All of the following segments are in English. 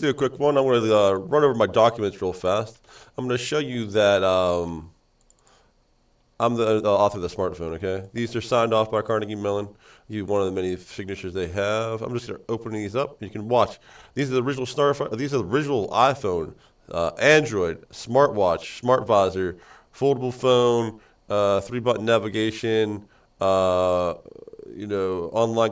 do a quick one. I'm going to run over my documents real fast. I'm going to show you that I'm the author of the smartphone, okay? These are signed off by Carnegie Mellon. One of the many signatures they have. I'm just going to open these up. You can watch. These are the original These are the original iPhone, Android, smartwatch, smart visor, foldable phone, three-button navigation, online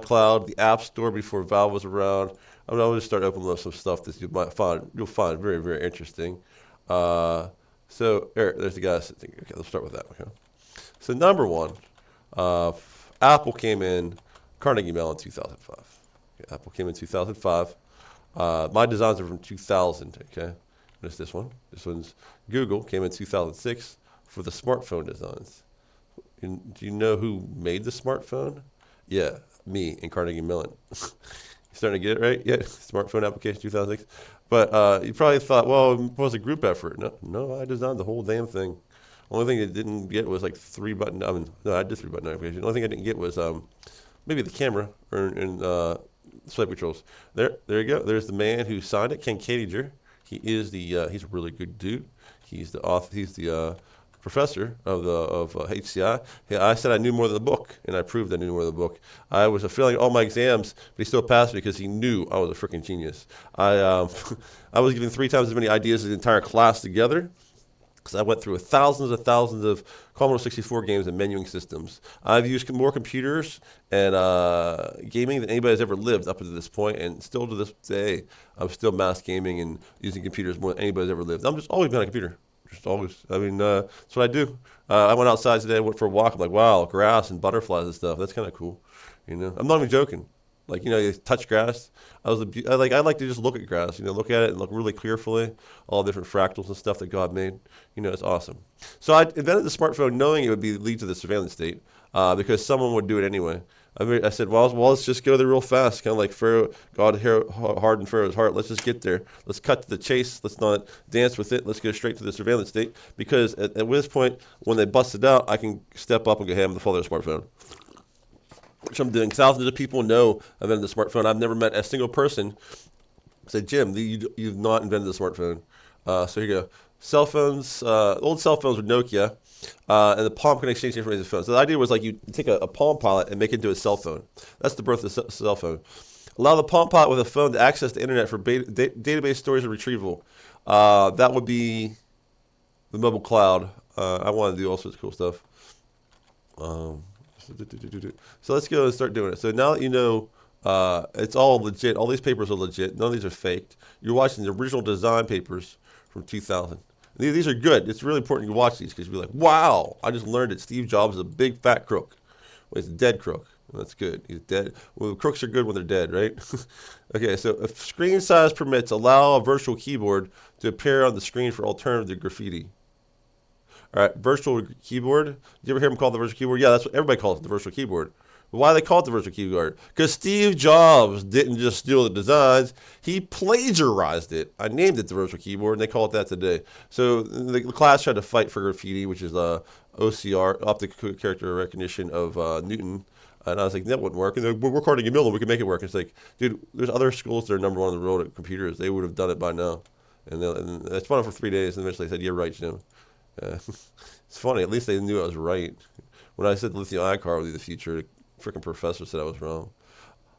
cloud, the App Store before Valve was around. I'm going to start opening up some stuff that you'll find very, very interesting. There's the guys. Okay, let's start with that. Okay. So number one, uh, Apple came in Carnegie Mellon 2005. Okay, Apple came in 2005. My designs are from 2000. Okay, there's this one. This one's Google came in 2006 for the smartphone designs. Do you know who made the smartphone? Yeah, me in Carnegie Mellon. You starting to get it right? Yeah, smartphone application 2006. But you probably thought, well, it was a group effort. No, I designed the whole damn thing. Only thing I didn't get was like three button. No, I did three button application. The only thing I didn't get was maybe the camera and swipe controls. There you go. There's the man who signed it, Ken Cadiger. He's a really good dude. He's the author. He's the professor of HCI. Hey, I said I knew more than the book, and I proved I knew more than the book. I was failing all my exams, but he still passed me because he knew I was a freaking genius. I was given three times as many ideas as the entire class together, because I went through thousands and thousands of Commodore 64 games and menuing systems. I've used more computers and gaming than anybody's ever lived up to this point, and still to this day, I'm still mass gaming and using computers more than anybody's ever lived. I'm just always been on a computer. Just always. That's what I do. I went outside today, went for a walk. I'm like, wow, grass and butterflies and stuff. That's kind of cool. I'm not even joking. Like, you touch grass. I like to just look at grass. Look at it and look really carefully, all the different fractals and stuff that God made. It's awesome. So I invented the smartphone knowing it would lead to the surveillance state, because someone would do it anyway. I said, well, let's just go there real fast, kind of like Pharaoh. God hardened Pharaoh's heart. Let's just get there. Let's cut to the chase. Let's not dance with it. Let's go straight to the surveillance state, because at this point, when they bust it out, I can step up and go, hey, I'm the father of the smartphone. Which I'm doing. Thousands of people know I've invented the smartphone. I've never met a single person say, Jim, you've not invented the smartphone. So here you go. Cell phones, old cell phones were Nokia, and the Palm can exchange information with phones. So the idea was like you take a Palm Pilot and make it into a cell phone. That's the birth of the cell phone. Allow the Palm Pilot with a phone to access the internet for database storage and retrieval. That would be the mobile cloud. I want to do all sorts of cool stuff. Um, so let's go and start doing it. So now that you know it's all legit, all these papers are legit, none of these are faked. You're watching the original design papers from 2000. These are good. It's really important you watch these because you'll be like, wow, I just learned that Steve Jobs is a big fat crook. Well, he's a dead crook. That's good. He's dead. Well, crooks are good when they're dead, right? Okay, so if screen size permits, allow a virtual keyboard to appear on the screen for alternative to graffiti. All right, virtual keyboard. Did you ever hear them call it the virtual keyboard? Yeah, that's what everybody calls it, the virtual keyboard. But why do they call it the virtual keyboard? Because Steve Jobs didn't just steal the designs; he plagiarized it. I named it the virtual keyboard, and they call it that today. So the class tried to fight for graffiti, which is OCR, optical character recognition of Newton. And I was like, that wouldn't work. And we're Carnegie Mellon, we can make it work. It's like, dude, there's other schools that are number one in the world at computers. They would have done it by now. And I spun it for 3 days, and eventually they said, you're right, Jim. It's funny. At least they knew I was right. When I said lithium-ion car would be the future, the freaking professor said I was wrong.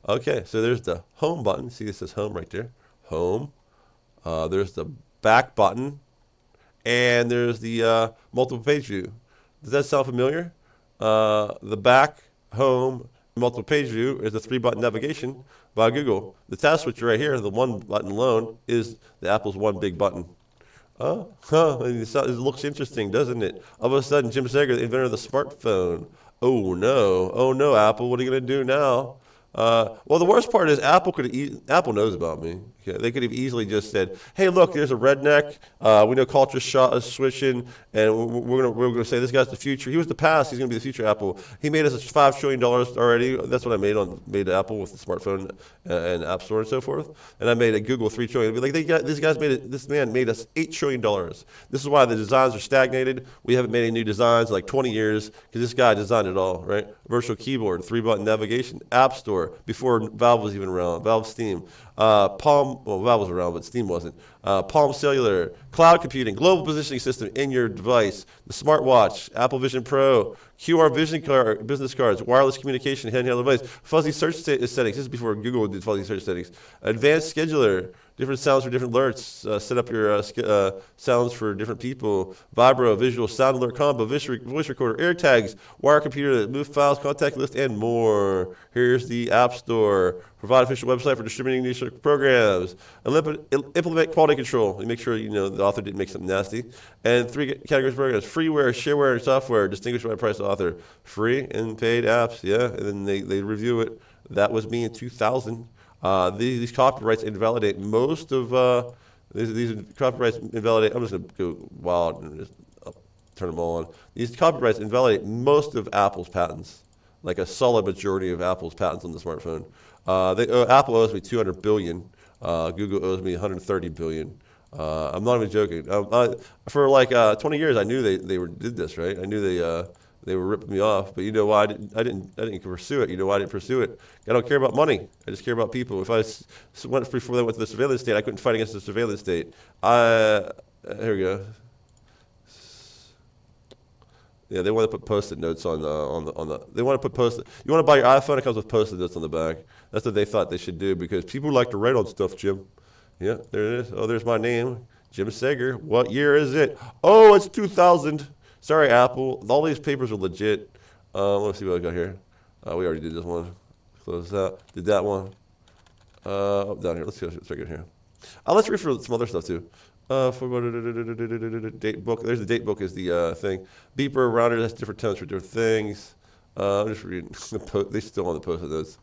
Okay, so there's the home button. See, it says home right there. Home. There's the back button. And there's the multiple page view. Does that sound familiar? The back, home, multiple page view is the three-button navigation by Google. The task switcher right here, the one button alone, is the Apple's one big button. It looks interesting, doesn't it? All of a sudden, Jim Sager, the inventor of the smartphone. Oh no, Apple, what are you going to do now? Well, the worst part is Apple knows about me. Okay, they could have easily just said, "Hey, look, there's a redneck. We know culture is switching, and we're gonna say this guy's the future. He was the past. He's gonna be the future." Apple. He made us $5 trillion already. That's what I made Apple with the smartphone and App Store and so forth. And I made a Google $3 trillion. Be like, this man made us $8 trillion. This is why the designs are stagnated. We haven't made any new designs in like 20 years because this guy designed it all, right? Virtual keyboard, three-button navigation, App Store before Valve was even around. Valve Steam. Well, that was around, but Steam wasn't. Palm+Cellular, cloud computing, global positioning system in your device, the smartwatch, Apple Vision Pro, QR vision card, business cards, wireless communication, handheld device, fuzzy search settings. This is before Google did fuzzy search settings. Advanced scheduler, different sounds for different alerts. Set up your sounds for different people. Vibro, visual sound alert combo, voice recorder, AirTags, wire computer that move files, contact list, and more. Here's the App Store. Provide official website for distributing these programs. Implement quality control. You make sure the author didn't make something nasty. And 3 categories of programs: freeware, shareware, and software. Distinguished by price author. Free and paid apps. Yeah, and then they review it. That was me in 2000. These copyrights invalidate most of these copyrights invalidate. I'm just gonna go wild and just turn them all on. These copyrights invalidate most of Apple's patents, like a solid majority of Apple's patents on the smartphone. Apple owes me $200 billion. Google owes me $130 billion. I'm not even joking. For like 20 years, I knew they did this, right? I knew they were ripping me off. But you know why I didn't pursue it? You know why I didn't pursue it? I don't care about money. I just care about people. If I went before they went to the surveillance state, I couldn't fight against the surveillance state. Here we go. Yeah, they want to put post-it notes on the. They want to put post-it. You want to buy your iPhone? It comes with post-it notes on the back. That's what they thought they should do because people like to write on stuff, Jim. Yeah, there it is. Oh, there's my name, Jim Sager. What year is it? Oh, it's 2000. Sorry, Apple. All these papers are legit. Let's see what I got here. We already did this one. Close that. Did that one. Down here. Let's go check it here. Let's read for some other stuff too. Date book. There's the date book is the thing. Beeper, router, that's different tones for different things. I'm just reading the post. They still on the post of those.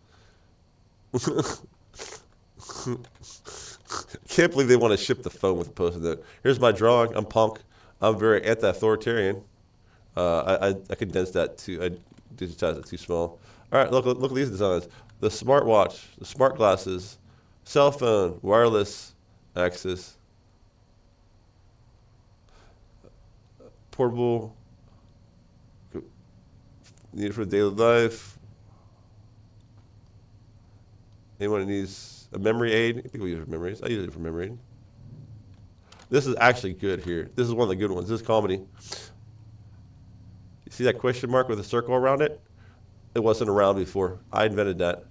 Can't believe they want to ship the phone with a post-it note. Here's my drawing. I'm punk. I'm very anti-authoritarian. I condensed that too. I digitized it too small. All right, look at these designs. The smartwatch, the smart glasses, cell phone, wireless access, portable, needed for daily life. Anyone needs a memory aid? People use it for memory aids. I use it for memory aid. This is actually good here. This is one of the good ones. This is comedy. You see that question mark with a circle around it? It wasn't around before. I invented that.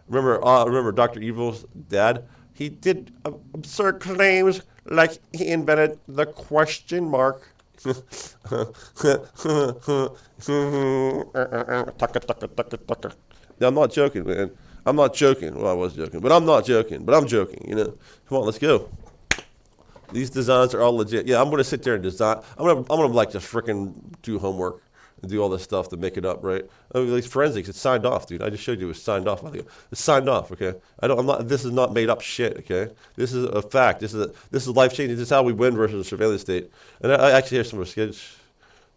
Remember Dr. Evil's dad? He did absurd claims like he invented the question mark. I'm not joking, man. I'm not joking. Well, I was joking, but I'm not joking. But I'm joking, Come on, let's go. These designs are all legit. Yeah, I'm going to sit there and design. I'm gonna like just freaking do homework and do all this stuff to make it up, right? I mean, like forensics, it's signed off, dude. I just showed you it's signed off. It's signed off, okay? This is not made up shit, okay? This is a fact. This is life changing. This is how we win versus the surveillance state. And I actually have some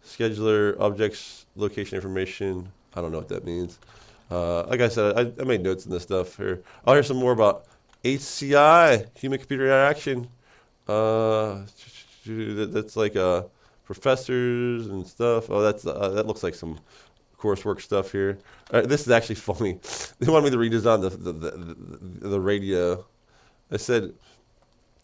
scheduler objects, location information. I don't know what that means. Like I said, I made notes in this stuff here. I'll hear some more about HCI, human computer interaction. That's like professors and stuff. Oh, that looks like some coursework stuff here. This is actually funny. They wanted me to redesign the radio. I said,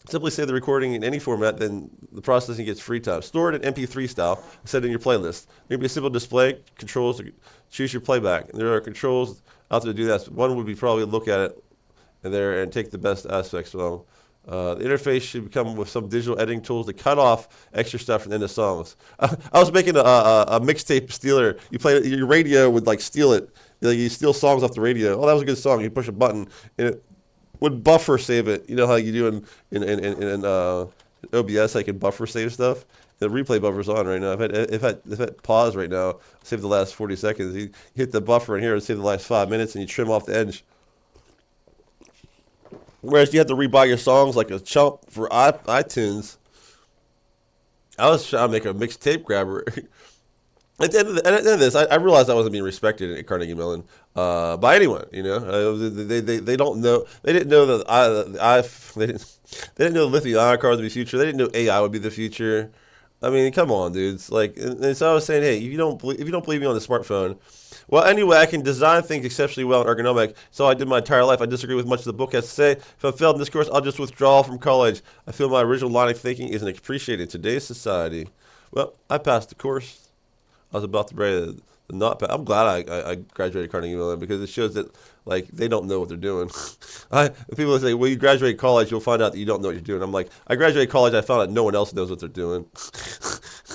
simply save the recording in any format, then the processing gets free time. Store it in MP3 style, set it in your playlist. There can be a simple display, controls to choose your playback. And there are controls out there to do that. One would be probably look at it and take the best aspects from them. The interface should come with some digital editing tools to cut off extra stuff from the end of songs. I was making a mixtape stealer. You play your radio would like steal it. You steal songs off the radio. Oh, that was a good song. You push a button and it would buffer save it. You know how you do in OBS? I can buffer save stuff. The replay buffer's on right now. If I pause right now, save the last 40 seconds. You hit the buffer in here and save the last 5 minutes, and you trim off the edge. Whereas you have to rebuy your songs like a chump for iTunes. I was trying to make a mixtape grabber. At the end of this, I realized I wasn't being respected at Carnegie Mellon by anyone. They don't know. They didn't know that they didn't know lithium-ion cars would be the future. They didn't know AI would be the future. I mean, come on, dudes. Like, and so I was saying, hey, if you don't believe me on the smartphone, well, anyway, I can design things exceptionally well and ergonomic. So I did my entire life. I disagree with much of the book has to say. If I failed in this course, I'll just withdraw from college. I feel my original line of thinking isn't appreciated in today's society. Well, I passed the course. I was about to ready the not pass. I'm glad I graduated Carnegie Mellon because it shows that like they don't know what they're doing. People say, well, you graduate college, you'll find out that you don't know what you're doing. I'm like, I graduated college, I found out no one else knows what they're doing.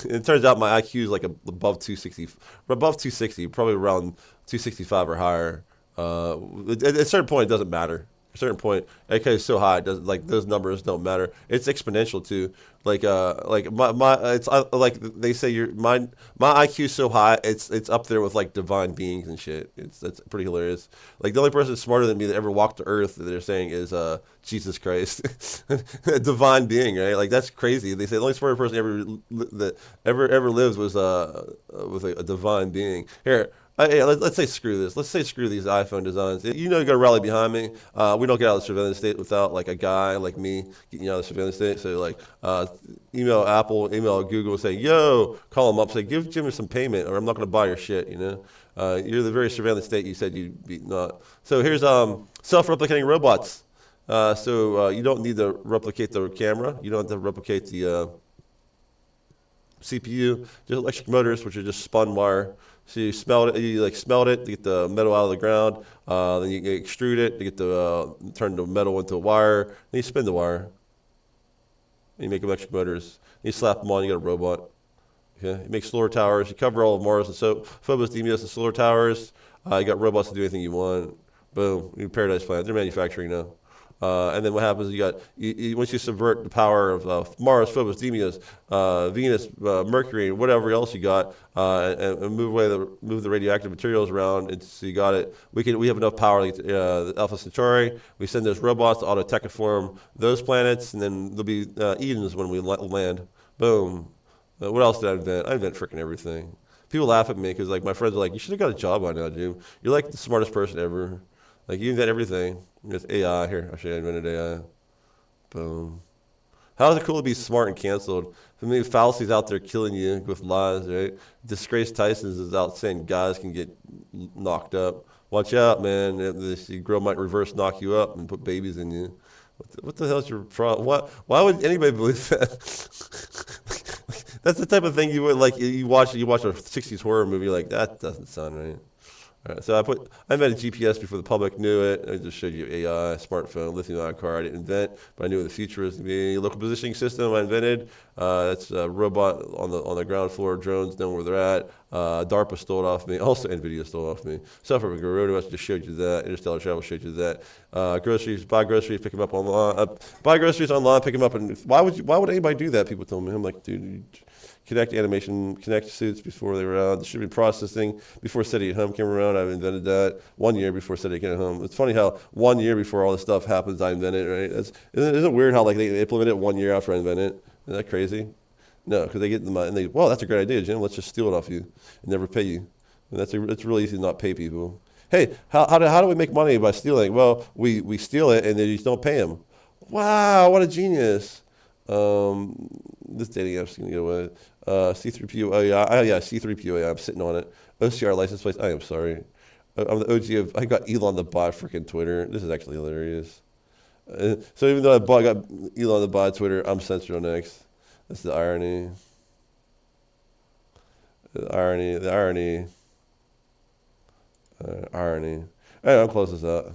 It turns out my IQ is like above 260, above 260, probably around 265 or higher. At a certain point, it doesn't matter. At a certain point, AK is so high, it doesn't like those numbers don't matter. It's exponential too. Like my it's like they say my IQ is so high, it's up there with like divine beings and shit. That's pretty hilarious. Like the only person smarter than me that ever walked the earth that they're saying is Jesus Christ, a divine being, right? Like that's crazy. They say the only smarter person that ever lives was a divine being. Here, let's say screw this. Let's say screw these iPhone designs. You know, you got to rally behind me. We don't get out of the surveillance state without like a guy like me getting you out of the surveillance state. So like, email Apple, email Google, say, yo, call them up, say, give Jimmy some payment, or I'm not going to buy your shit. You know, you're the very surveillance state you said you'd be not. So here's self-replicating robots. You don't need to replicate the camera. You don't have to replicate the CPU, just electric motors, which are just spun wire. So you like smelt it to get the metal out of the ground. Then you extrude it to get turn the metal into a wire. Then you spin the wire. And you make electric motors. You slap them on. You got a robot. Okay. You make solar towers. You cover all of Mars and so Phobos, Deimos, and solar towers. You got robots to do anything you want. Boom. Your Paradise Planet. They're manufacturing now. And then what happens is once you subvert the power of Mars, Phobos, Deimos, Venus, Mercury, whatever else you got, and move the radioactive materials around, and so you got it. We have enough power like the Alpha Centauri. We send those robots to auto terraform those planets, and then there'll be Edens when we land. Boom. What else did I invent? I invent freaking everything. People laugh at me because like my friends are like, you should have got a job by now, Jim. You're like the smartest person ever. Like you invent everything. It's AI. Here, I should have invented AI. Boom. How is it cool to be smart and canceled? For me, fallacies out there killing you with lies, right? Disgrace Tyson's is out saying guys can get knocked up. Watch out, man. This girl might reverse knock you up and put babies in you. What the hell's your problem? Why would anybody believe that? That's the type of thing you would like. You watch a '60s horror movie like that doesn't sound right. All right, so I invented GPS before the public knew it. I just showed you AI, smartphone, lithium-ion car. I didn't invent, but I knew what the future was to be. Local positioning system I invented. That's a robot on the ground floor. Drones know where they're at. DARPA stole it off me. Also, NVIDIA stole it off me. Self-driving road, I just showed you that. Interstellar travel showed you that. Groceries, buy groceries, pick them up online. Buy groceries online, pick them up. And why would anybody do that? People tell me. I'm like, dude. Connect animation, connect suits before they were out. Distributed processing before Steady at Home came around. I invented that 1 year before Steady at Home. It's funny how 1 year before all this stuff happens, I invented it, right? Isn't it weird how like they implement it 1 year after I invent it? Isn't that crazy? No, because they get the money and well, that's a great idea, Jim. Let's just steal it off you and never pay you. And it's really easy to not pay people. Hey, how do we make money by stealing? Well, we steal it and then you just don't pay them. Wow, what a genius. This dating app's gonna get away. C3PO AI. Oh yeah, C3PO AI. I'm sitting on it. OCR license plates. I am sorry. I'm the OG of. I got Elon to buy freaking Twitter. This is actually hilarious. So even though I got Elon to buy Twitter, I'm censored on X. That's the irony. The irony. The irony. Irony. All right, I'm close this out.